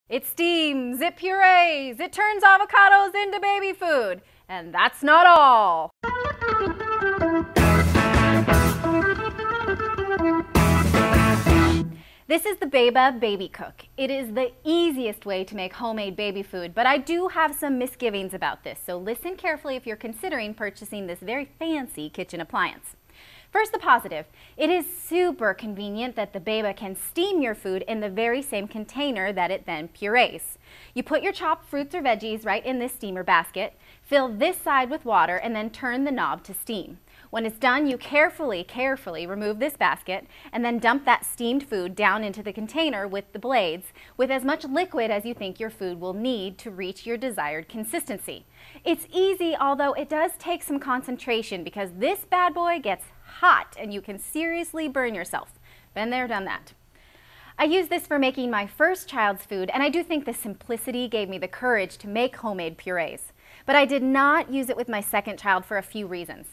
It steams, it purees, it turns avocados into baby food. And that's not all. This is the BÉABA Babycook. It is the easiest way to make homemade baby food, but I do have some misgivings about this, so listen carefully if you're considering purchasing this very fancy kitchen appliance. First, the positive. It is super convenient that the BÉABA can steam your food in the very same container that it then purees. You put your chopped fruits or veggies right in this steamer basket, fill this side with water, and then turn the knob to steam. When it's done, you carefully remove this basket and then dump that steamed food down into the container with the blades with as much liquid as you think your food will need to reach your desired consistency. It's easy, although it does take some concentration because this bad boy gets hot and you can seriously burn yourself. Been there, done that. I used this for making my first child's food, and I do think the simplicity gave me the courage to make homemade purees. But I did not use it with my second child for a few reasons.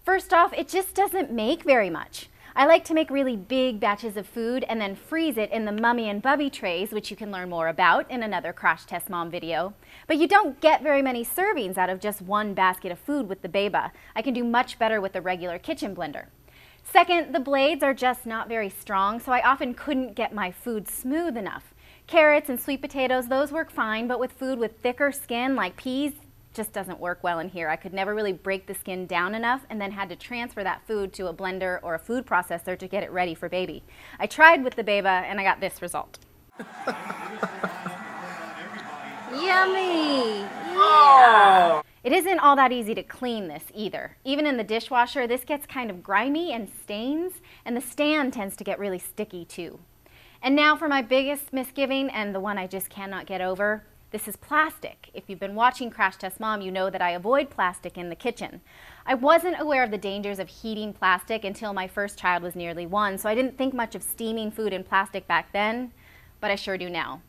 First off, it just doesn't make very much. I like to make really big batches of food and then freeze it in the Mumi&Bubi trays, which you can learn more about in another Crash Test Mom video. But you don't get very many servings out of just one basket of food with the BÉABA. I can do much better with the regular kitchen blender. Second, the blades are just not very strong, so I often couldn't get my food smooth enough. Carrots and sweet potatoes, those work fine, but with food with thicker skin like peas, just doesn't work well in here. I could never really break the skin down enough and then had to transfer that food to a blender or a food processor to get it ready for baby. I tried with the BÉABA and I got this result. Yummy! Yeah. Oh. It isn't all that easy to clean this either. Even in the dishwasher, this gets kind of grimy and stains, and the stand tends to get really sticky too. And now for my biggest misgiving, and the one I just cannot get over. This is plastic. If you've been watching Crash Test Mom, you know that I avoid plastic in the kitchen. I wasn't aware of the dangers of heating plastic until my first child was nearly 1, so I didn't think much of steaming food in plastic back then, but I sure do now.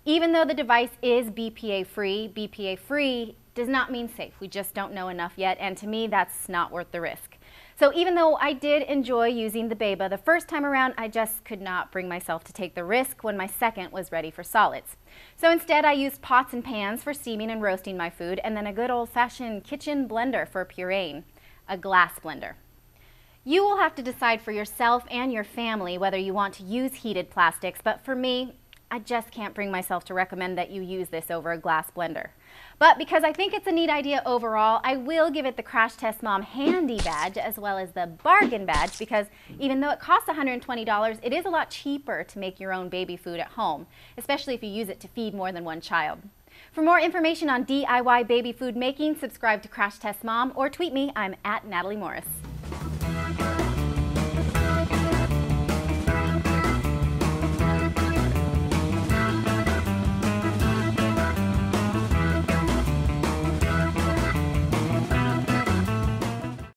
Even though the device is BPA free does not mean safe. We just don't know enough yet, and to me, that's not worth the risk. So even though I did enjoy using the BÉABA the first time around, I just could not bring myself to take the risk when my second was ready for solids. So instead, I used pots and pans for steaming and roasting my food, and then a good old-fashioned kitchen blender for pureeing, a glass blender. You will have to decide for yourself and your family whether you want to use heated plastics, but for me, I just can't bring myself to recommend that you use this over a glass blender. But because I think it's a neat idea overall, I will give it the Crash Test Mom Handy badge as well as the Bargain badge, because even though it costs $120, it is a lot cheaper to make your own baby food at home, especially if you use it to feed more than one child. For more information on DIY baby food making, subscribe to Crash Test Mom or tweet me. I'm at Natali Morris.